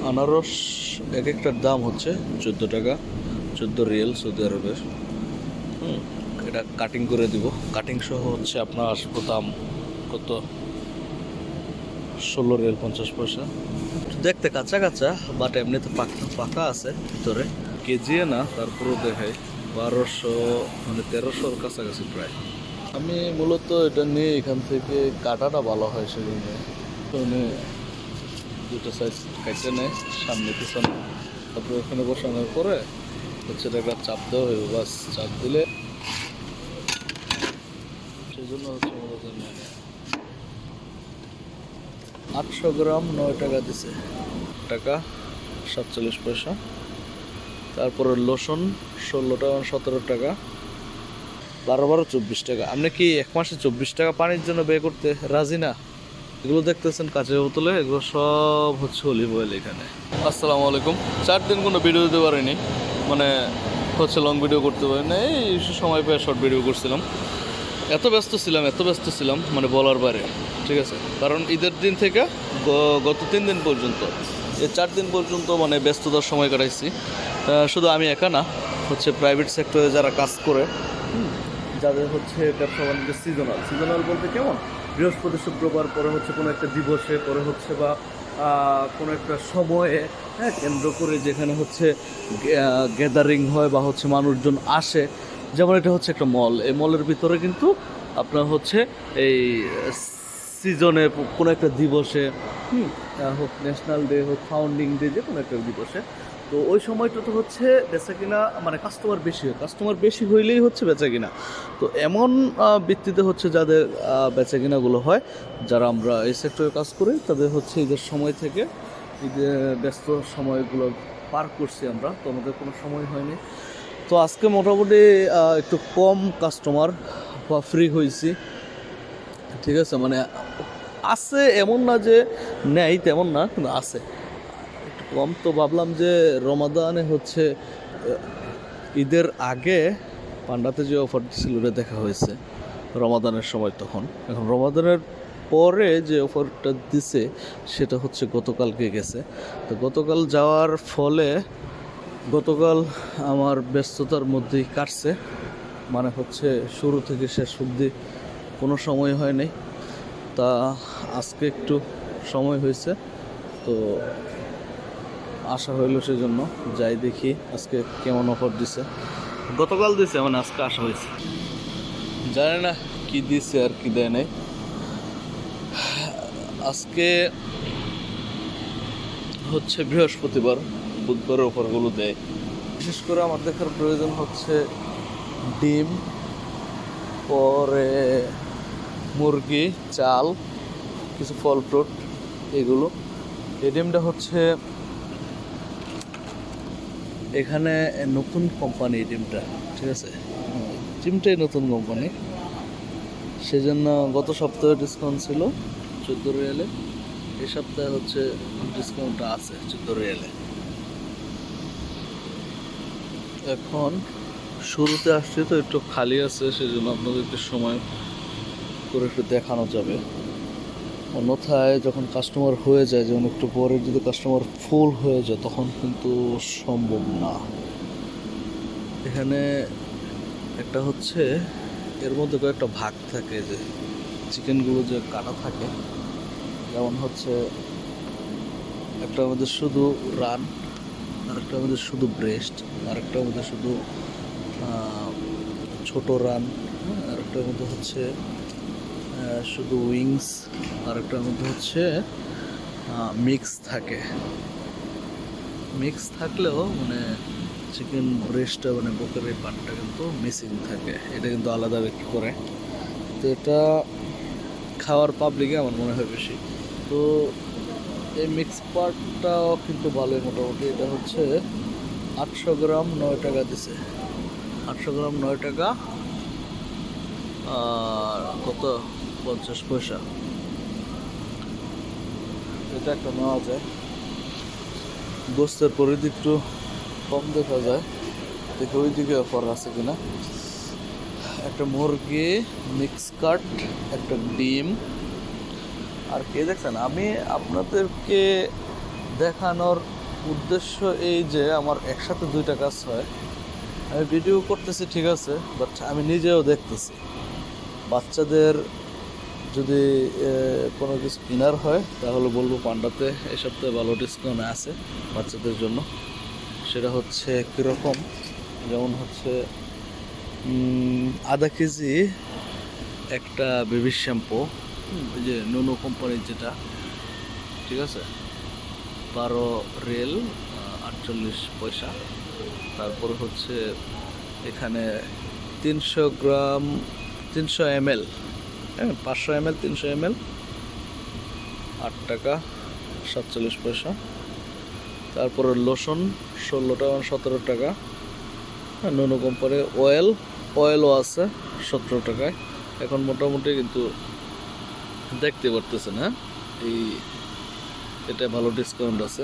আনারস এক একটার দাম হচ্ছে 14 টাকা, 14 রিয়াল সৌদি আরবের। এটা কাটিং করে দিব, কাটিং সহ হচ্ছে আপনার আসবো দাম কত, 16 রিয়াল 50 পয়সা। দেখতে কাঁচা কাঁচা, বাট এমনিতে পাকা পাকা আছে ভিতরে, কেজি না তারপরেও দেখায় 1200 মানে 1300-র কাছাকাছি প্রায়। আমি মূলত এটা নিয়ে এখান থেকে কাটাটা ভালো হয় সেজন্য মানে দুটো সাইজ কাটতে নেয়, সামনে পিছনে, তারপরে ওখানে বসানোর পরে হচ্ছে একটা চাপ দেওয়া হইব, বাস চাপ দিলে সেই জন্য হচ্ছে মূলত নেয়। 800 গ্রাম 9 টাকা দিছে, টাকা 47 পয়সা। তারপরে লোশন 16 টাকা 17 টাকা, 12 24 টাকা। আপনি কি এক মাসে 24 টাকা পানির জন্য ব্যয় করতে রাজি না? এগুলো দেখতেছেন কাঁচের বোতলে, এগুলো সব হচ্ছে অলিভ অয়েল এখানে। আসসালামু আলাইকুম। 4 দিন কোনো ভিডিও দিতে পারিনি, মানে হচ্ছে লং ভিডিও করতে পারিনি, এই সময় পেয়ে শর্ট ভিডিও করছিলাম। এত ব্যস্ত ছিলাম মানে বলার বাইরে, ঠিক আছে। কারণ ঈদের দিন থেকে গত 3 দিন পর্যন্ত, এই 4 দিন পর্যন্ত মানে ব্যস্ততার সময় কাটাইছি। শুধু আমি একা না, হচ্ছে প্রাইভেট সেক্টরে যারা কাজ করে, যাদের হচ্ছে ব্যবসা বাণিজ্য সিজনাল বলতে কেমন, বৃহস্পতি শুক্রবার পরে হচ্ছে কোনো একটা দিবসে, পরে হচ্ছে বা কোনো একটা সময়ে, হ্যাঁ, কেন্দ্র করে যেখানে হচ্ছে গ্যাদারিং হয় বা হচ্ছে মানুষজন আসে। যেমন এটা হচ্ছে একটা মল, এই মলের ভিতরে কিন্তু আপনার হচ্ছে এই সিজনে কোনো একটা দিবসে, হোক ন্যাশনাল ডে, হোক ফাউন্ডিং ডে, যে কোনো একটা দিবসে, তো ওই সময়টা তো হচ্ছে বেচা কিনা মানে কাস্টমার বেশি হইলেই হচ্ছে বেচা কিনা। তো এমন ভিত্তিতে হচ্ছে যাদের বেচা কিনাগুলো হয়, যারা আমরা এই সেক্টরে কাজ করি, তাদের হচ্ছে ঈদের সময় থেকে ঈদের ব্যস্ত সময়গুলো পার করছি আমরা, তো আমাদের কোনো সময় হয়নি। তো আজকে মোটামুটি একটু কম কাস্টমার বা ফ্রি হয়েছি, ঠিক আছে। মানে আছে এমন না যে নেই, তেমন না, কিন্তু আছে একটু কম। তো ভাবলাম যে রমাদানে হচ্ছে ঈদের আগে পান্ডাতে যে অফার ছিল ওটা দেখা হয়েছে রমাদানের সময় তখন। এখন রমাদানের পরে যে অফারটা দিছে সেটা হচ্ছে গতকালকে গেছে। তো গতকাল যাওয়ার ফলে গতকাল আমার ব্যস্ততার মধ্যেই কাটছে, মানে হচ্ছে শুরু থেকে শেষ অবধি কোনো সময় হয়নি। তা আজকে একটু সময় হয়েছে, তো আসা হইলো, সেই জন্য যাই দেখি আজকে কেমন অফার দিছে। গতকাল দিছে মানে আজকে আসা হয়েছে, জানি না কি দিছে আর কি দেয় নাই। আজকে হচ্ছে বৃহস্পতিবার, বুধবার অফারগুলো দেয়। বিশেষ করে আমার দেখার প্রয়োজন হচ্ছে ডিম, পরে মুরগি, চাল, কিছু ফল ফ্রুট, এগুলো। এই ডিমটা হচ্ছে এখানে নতুন কোম্পানি, এই ডিমটা, ঠিক আছে, ডিমটাই নতুন কোম্পানি, সেজন্য গত সপ্তাহে ডিসকাউন্ট ছিল 14 রিয়ালে, এই সপ্তাহে হচ্ছে ডিসকাউন্টটা আছে 14 রিয়ালে। এখন শুরুতে আসছে তো একটু খালি আছে, সেজন্য আপনাদের একটু সময় করে একটু দেখানো যাবে। অন্যথায় যখন কাস্টমার হয়ে যায়, যেমন একটু পরে যদি কাস্টমার ফুল হয়ে যায় তখন কিন্তু সম্ভব না। এখানে একটা হচ্ছে এর মধ্যে কয়েকটা ভাগ থাকে, যে চিকেনগুলো যে কাটা থাকে, যেমন হচ্ছে একটার মধ্যে শুধু রান, আরেকটার মধ্যে শুধু ব্রেস্ট, আরেকটার মধ্যে শুধু ছোট রান, আরেকটার মধ্যে হচ্ছে শুধু উইংস, আরেকটার মধ্যে হচ্ছে মিক্স থাকে। মিক্স থাকলেও মানে চিকেন ব্রেস্টটা মানে বুকের এই পার্টটা কিন্তু মিসিং থাকে, এটা কিন্তু আলাদা বিক্রি করে। তো এটা খাওয়ার পাবলিকে আমার মনে হয় বেশি। তো এই মিক্স পার্টটাও কিন্তু ভালোই মোটামুটি। এটা হচ্ছে 800 গ্রাম 9 টাকা দিছে, 800 গ্রাম 9 টাকা, আর কত 50 পয়সা। এটা একটা নেওয়া যায়, গোস্তের পরিধি একটু কম দেখা যায়, দেখে ওই দিকে অফার আছে কিনা। একটা মুরগি, মিক্স কাট, একটা ডিম, আর কে দেখছেন, আমি আপনাদেরকে দেখানোর উদ্দেশ্য এই যে আমার একসাথে দুইটা কাজ হয়। আমি ভিডিও করতেছি ঠিক আছে, বাট আমি নিজেও দেখতেছি। বাচ্চাদের যদি কোনো কিছু কেনার হয় তাহলে বলবো পান্ডাতে এই সপ্তাহে ভালো ডিসকাউন্ট আছে বাচ্চাদের জন্য। সেটা হচ্ছে কীরকম, যেমন হচ্ছে আধা কেজি একটা বেবি শ্যাম্পু, ওই যে নোনো কোম্পানির যেটা, ঠিক আছে, 12 রিয়েল 48 পয়সা। তারপর হচ্ছে এখানে 300 গ্রাম 300 ml, হ্যাঁ 500 ml 300 ml 8 টাকা 47 পয়সা। তারপরে লোশন 16 টাকা 17 টাকা। হ্যাঁ নোনো কোম্পানির অয়েলও আছে 17 টাকায়। এখন মোটামুটি কিন্তু দেখতে পারতেছেন, হ্যাঁ এটা ভালো ডিসকাউন্ট আছে।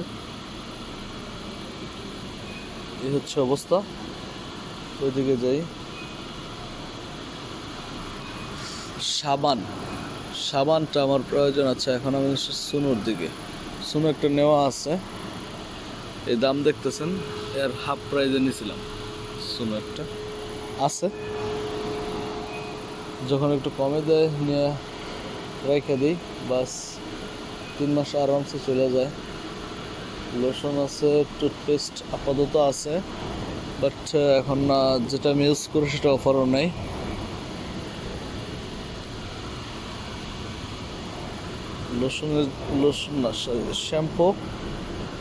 এই হচ্ছে অবস্থা। ওইদিকে যাই। সাবানটা আমার প্রয়োজন আছে। এখন আমি সুনোর দিকে, সুনো একটা নেওয়া আছে, এই দাম দেখতেছেন, এর হাফ প্রাইজে নিয়েছিলাম। সুনো একটা আছে, যখন একটু কমে দেয় নিয়ে রেখে দিই, বাস 3 মাস আরামসে চলে যায়। লোশন আছে, টুথপেস্ট আপাতত আছে, বাট এখন যেটা আমি ইউজ করি সেটা অফারও নেই। লোশন না,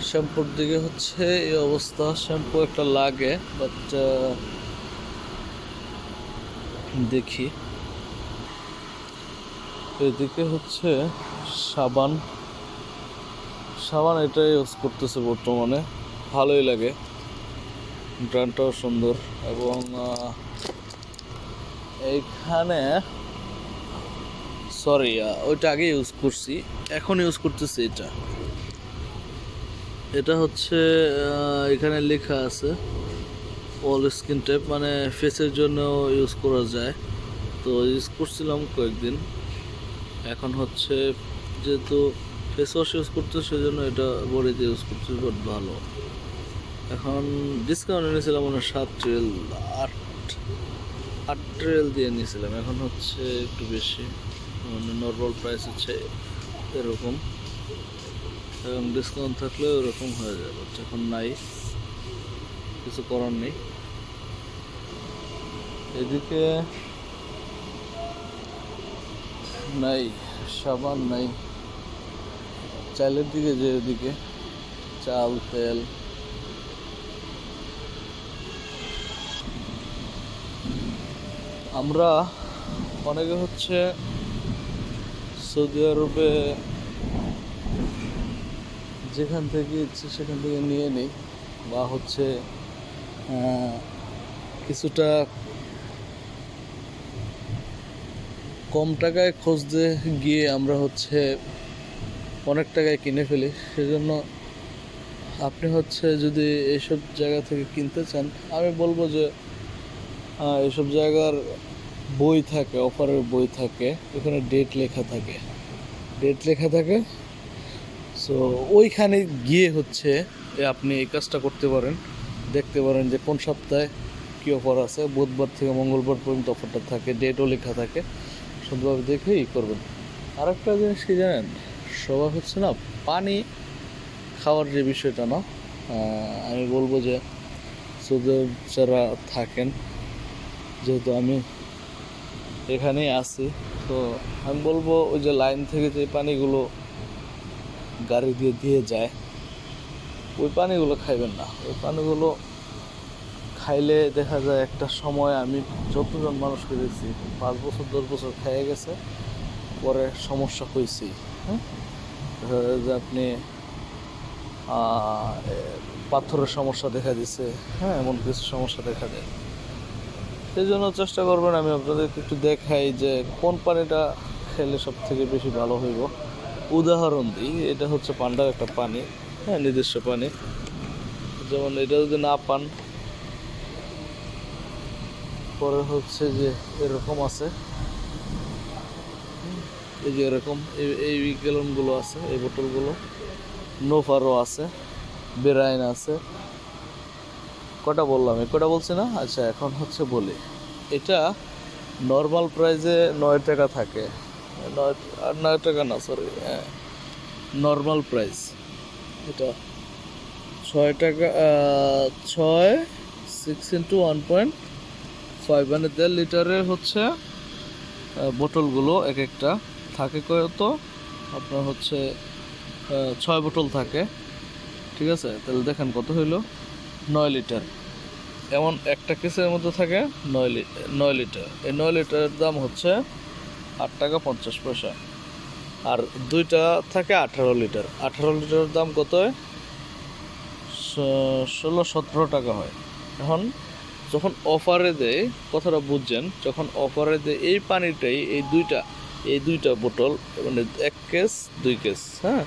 শ্যাম্পুর দিকে হচ্ছে এই অবস্থা। শ্যাম্পু একটা লাগে, বাট দেখি। এদিকে হচ্ছে সাবান এটা ইউজ করতেছে বর্তমানে, ভালোই লাগে, ব্র্যান্ডটাও সুন্দর। এবং এইখানে সরি ওইটা আগে ইউজ করছি, এখন ইউজ করতেছি এটা হচ্ছে এখানে লেখা আছে অল স্কিন টাইপ, মানে ফেসের জন্য ইউজ করা যায়। তো ইউজ করছিলাম কয়েকদিন। এখন হচ্ছে যেহেতু ফেস ওয়াশ ইউজ করতে, সেজন্য এটা বডিতে ইউজ করতে বাট ভালো। এখন ডিসকাউন্ট নিয়েছিলাম মানে 8 রিয়েল দিয়ে নিয়েছিলাম। এখন হচ্ছে একটু বেশি, মানে নর্মাল প্রাইস হচ্ছে এরকম, এবং ডিসকাউন্ট থাকলে ওরকম হয়ে যাবে। এখন নাই, কিছু করার নেই। এদিকে নাই, সাবান নাই। চালের দিকে যে এদিকে চাল, তেল, আমরা অনেকে হচ্ছে সৌদি আরবে যেখান থেকে ইচ্ছে সেখান থেকে নিয়ে নিই, বা হচ্ছে কিছুটা কম টাকায় খুঁজতে গিয়ে আমরা হচ্ছে অনেক টাকায় কিনে ফেলি। সেজন্য আপনি হচ্ছে যদি এইসব জায়গা থেকে কিনতে চান, আমি বলবো যে এইসব জায়গার বই থাকে, অফারের বই থাকে, ওখানে ডেট লেখা থাকে। সো ওইখানে গিয়ে হচ্ছে আপনি এই কাজটা করতে পারেন, দেখতে পারেন যে কোন সপ্তাহে কী অফার আছে। বুধবার থেকে মঙ্গলবার পর্যন্ত অফারটা থাকে, ডেটও লেখা থাকে, সুন্দরভাবে দেখেই করবেন। আরেকটা জিনিস কি জানেন, সবার হচ্ছে না পানি খাওয়ার যে বিষয়টা না, আমি বলবো যে সৌদি যারা থাকেন, যেহেতু আমি এখানেই আছি, তো আমি বলবো ওই যে লাইন থেকে যে পানিগুলো গাড়ি দিয়ে যায়, ওই পানিগুলো খাইবেন না। ওই পানিগুলো খাইলে দেখা যায় একটা সময়, আমি যতজন মানুষকে দেখছি 5 বছর 10 বছর খেয়ে গেছে, পরে সমস্যা হয়েছে। হ্যাঁ, যে আপনি পাথরের সমস্যা দেখা দিছে, হ্যাঁ এমন কিছু সমস্যা দেখা দেয়। সেই জন্য চেষ্টা করবেন, আমি আপনাদেরকে একটু দেখাই যে কোন পানিটা খেলে সব থেকে বেশি ভালো হইব। উদাহরণ দিই, এটা হচ্ছে পান্ডার একটা পানি, হ্যাঁ নিজস্ব পানি। যেমন এটা যদি না পান, পরে হচ্ছে যে এরকম আছে, এই যে এরকম এই গ্যালনগুলো আছে, এই বোতলগুলো নোফারও আছে, বেরাইন আছে। কটা বললাম, কটা বলছি না? আচ্ছা, এখন হচ্ছে বলি, এটা নর্মাল প্রাইসে 9 টাকা থাকে। 9 টাকা না, সরি, নর্মাল প্রাইস এটা 6 টাকা। 6 6 × 1.5 মানে 1.5 লিটারের হচ্ছে বোতলগুলো এক একটা থাকে কত আপনার হচ্ছে 6 বোতল থাকে, ঠিক আছে? তাহলে দেখেন কত হইলো, 9 লিটার। এমন একটা কেসের মধ্যে থাকে 9 লিটার। এই 9 লিটারের দাম হচ্ছে 8 টাকা 50 পয়সা। আর দুইটা থাকে 18 লিটার। 18 লিটারের দাম কত হয়? 16-17 টাকা হয়। এখন যখন অফারে দেয়, কথাটা বুঝছেন, যখন অফারে দেয় এই পানিটাই, এই দুইটা বোতল, মানে 1 কেস 2 কেস, হ্যাঁ,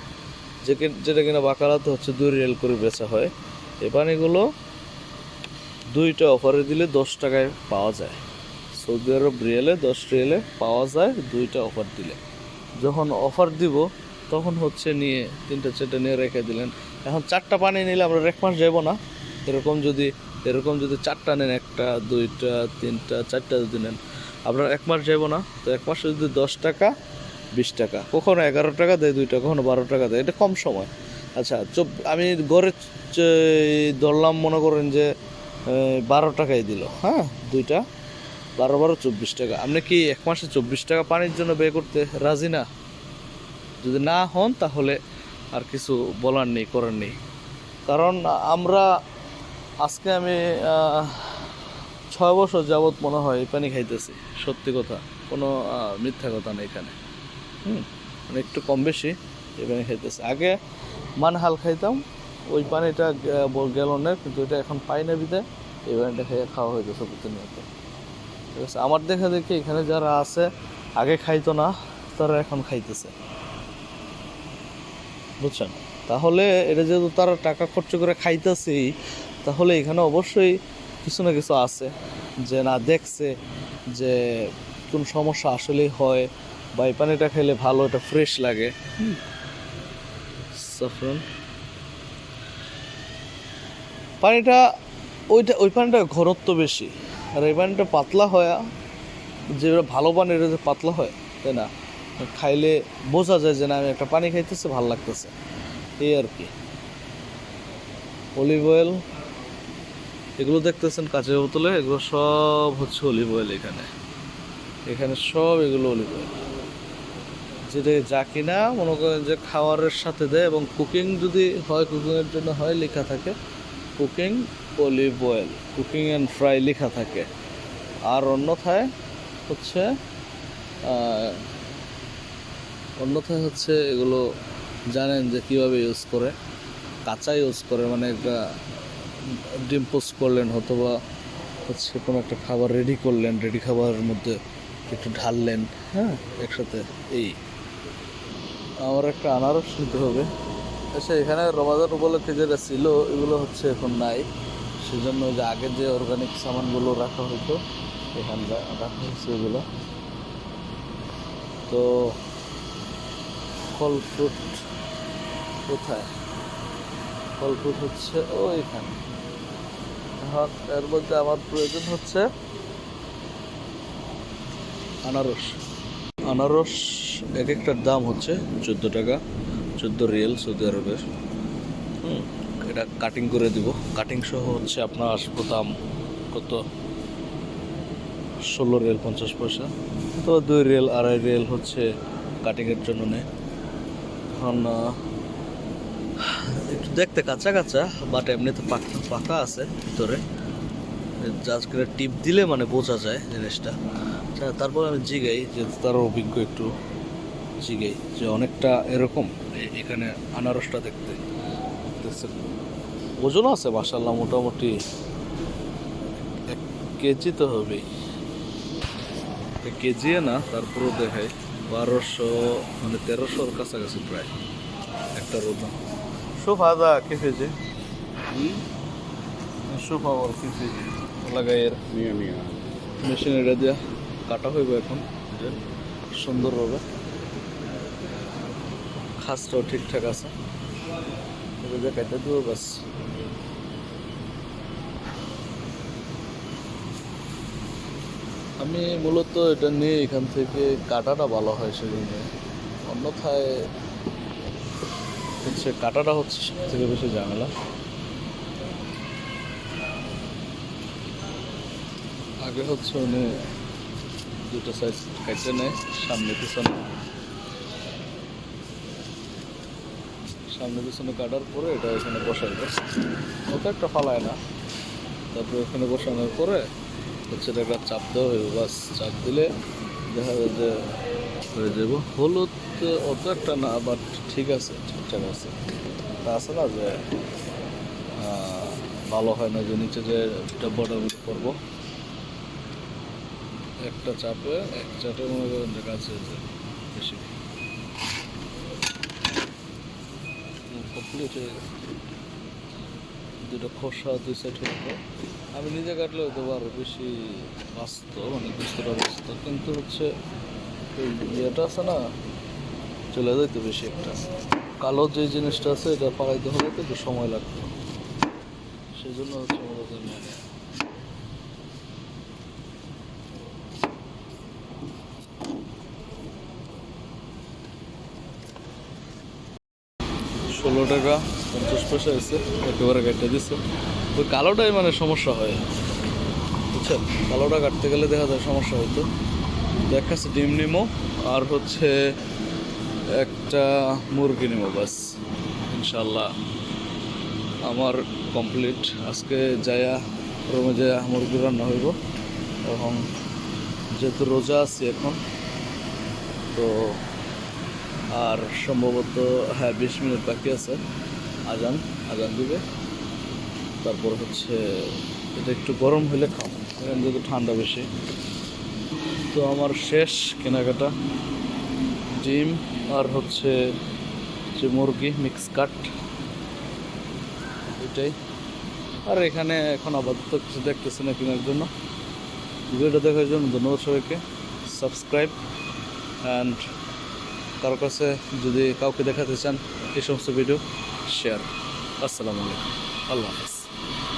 যেটা কিনা বাকালাতে হচ্ছে 2 রিয়াল করে বেচা হয়। এই পানিগুলো দুইটা অফারে দিলে 10 টাকায় পাওয়া যায়। সৌদি আরব রিয়ালে 10 রিয়ালে পাওয়া যায় দুইটা অফার দিলে। যখন অফার দিব তখন হচ্ছে নিয়ে 3টা-4টা নিয়ে রেখে দিলেন। এখন 4টা পানি নিলে আমরা 1 মাস যাব না। এরকম যদি 4টা নেন, 1টা 2টা 3টা 4টা যদি নেন, আপনার 1 মাস যাব না। তো 1 মাসে যদি 10 টাকা 20 টাকা, কখনো 11 টাকা দেয় দুইটা, কখনো 12 টাকা দেয়, এটা কম সময়। আচ্ছা, আমি গড়ে ধরলাম, মনে করেন যে 12 টাকাই দিল, হ্যাঁ, দুইটা 12-12 24 টাকা। আপনি কি 1 মাসে 24 টাকা পানির জন্য ব্যয় করতে রাজি না? যদি না হন তাহলে আর কিছু বলার নেই, করার নেই। কারণ আমি 6 বছর যাবৎ মনে হয় এই পানি খাইতেছি, সত্যি কথা, কোনো মিথ্যা কথা নেই এখানে। মানে একটু কম বেশি এই পানি খাইতেছি। আগে মানহাল খাইতাম, ওই পানিটা গ্যালনের, কিন্তু এটা এখন পাই না বিধায় এই পানিটা খাওয়া হইতেছে প্রতিনিয়ত, ঠিক আছে? আমার দেখা দেখি এখানে যারা আছে আগে খাইতো না, তারা এখন খাইতেছে, বুঝছেন? তাহলে এটা যেহেতু তারা টাকা খরচ করে খাইতেছেই, তাহলে এখানে অবশ্যই কিছু না কিছু আছে, যে না দেখছে যে কোন সমস্যা আসলেই হয়, বা এই পানিটা খেলে ভালো, এটা ফ্রেশ লাগে। সাফরান পানিটা, ওই পানিটা ঘনত্ব বেশি, আর এই পানিটা পাতলা হয়। যে ভালো পানি, এটা যে পাতলা হয়, তাই না? খাইলে বোঝা যায় যে না, আমি একটা পানি খাইতেছি, ভালো লাগতেছে, এই আর কি। অলিভ অয়েল, এগুলো দেখতেছেন কাঁচের বোতলে, এগুলো সব হচ্ছে অলিভ অয়েল। এখানে সব এগুলো অলিভ অয়েল, যেটা যা কিনা মনে করেন যে খাবারের সাথে দেয়, এবং কুকিং যদি হয়, কুকিংয়ের জন্য হয়, লেখা থাকে cooking olive oil, cooking and fry লেখা থাকে। আর অন্যথায় হচ্ছে এগুলো জানেন যে কীভাবে ইউজ করে, কাঁচা ইউজ করে, মানে একটা ডিম পোস্ট করলেন, অথবা হচ্ছে কোনো একটা খাবার রেডি করলেন, রেডি খাবারের মধ্যে একটু ঢাললেন, হ্যাঁ, একসাথে। এই আমার একটা আনারস নিতে হবে। আচ্ছা, এখানে রমাদান উপলক্ষে যেটা ছিল, এগুলো হচ্ছে এখন নাই, সেজন্য যে আগে যে অর্গানিক সামানগুলো রাখা হতো এখানে রাখা হচ্ছে এগুলো। তো ফল ফ্রুট কোথায়? ফল ফ্রুট হচ্ছে ওইখানে। এখন এর মধ্যে আমার প্রয়োজন হচ্ছে আনারস। এক একটার দাম হচ্ছে 14 টাকা, 14 রিয়াল সৌদি আরবের। এটা কাটিং করে দিব, কাটিং সহ হচ্ছে আপনার আসবো দাম কত, 16 রিয়াল 50 পয়সা। তো 2 রিয়াল 2.5 রিয়াল হচ্ছে কাটিংয়ের জন্য নেয়। এখন একটু দেখতে কাঁচা কাঁচা, বাট এমনিতে পাকা আছে ভিতরে, জাস্ট করে টিপ দিলে মানে বোঝা যায় জিনিসটা। তারপর আমি জিগাই, যে তার অভিজ্ঞ একটু জিগাই, যে অনেকটা এরকম এখানে আনারসটা দেখতেছে ওজন আছে মাশাআল্লাহ, মোটামুটি 1 কেজি তো হবেই, 1 কেজি না, তারপরেও দেখায় 1200 মানে 1300-র কাছাকাছি প্রায় একটা ওজন। شوف هذا كيف يجي شوف أول كيف يجي والله غير 100 মেশিন এটা দিয়া কাটা হইব এখন, সুন্দরভাবে, খাসটাও ঠিকঠাক আছে। যে কেটে দেবো বাস। আমি মূলত এটা নিয়ে এখান থেকে কাটাটা ভালো হয় সেজন্য, অন্যথায় হচ্ছে কাটাটা হচ্ছে সব থেকে বেশি ঝামেলা। আগে হচ্ছে উনি দুটো সাইজ কাটতে নেয়, সামনে পিছনে কাটার পরে এটা এখানে বসাইবে, অত একটা ফালায় না। তারপরে এখানে বসানোর পরে হচ্ছে এটা একটা চাপ দেওয়া হইব, বাস চাপ দিলে দেখা যায় যে হয়ে যাব। হলুদ অত একটা না, বাট ঠিক আছে, ঠিকঠাক আছে। তা আছে না যে ভালো হয় না, যে নিচে যে বর্ডার করবো একটা চাপে এক চাপে মনে করেন যে কাছে বেশি কমপ্লিট হয়ে গেছে। দুটো খোসা দুই সাইড হতো, আমি নিজে কাটলে হয়তো আরও বেশি বাঁচত, মানে বুঝতেটা বাঁচত, কিন্তু হচ্ছে এই ইয়েটা আছে না, চলে যাইতো বেশি একটা। কালো যে জিনিসটা আছে এটা পাকাইতে হলে তো একটু সময় লাগতো, সেই জন্য হচ্ছে আমাদের মানে 16 টাকা 50 পয়সা এসে একেবারে কেটে দিচ্ছে। ওই কালোটাই মানে সমস্যা হয়, বুঝছেন, কালোটা কাটতে গেলে দেখা যায় সমস্যা হতো। দেখাচ্ছে ডিম নিমো আর হচ্ছে একটা মুরগি নিমো, বাস ইনশাল্লাহ আমার কমপ্লিট। আজকে যায়া রুমে যায়া মুরগি রান্না হইব। এবং যেহেতু রোজা আছি এখন, তো আর সম্ভবত হ্যাঁ 20 মিনিট বাকি আছে, আজান দিবে। তারপর হচ্ছে এটা একটু গরম হলে খাবো, কারণ যেহেতু ঠান্ডা বেশি। তো আমার শেষ কেনাকাটা, ডিম আর হচ্ছে যে মুরগি মিক্স কাট, এটাই। আর এখানে এখন আপাতত কিছু দেখতেছি না কেনার জন্য। ভিডিওটা দেখার জন্য ধন্যবাদ সবাইকে। সাবস্ক্রাইব অ্যান্ড কারো কাছে যদি কাউকে দেখাতে চান এই সমস্ত ভিডিও শেয়ার। আসসালামু আলাইকুম, আল্লাহ হাফেজ।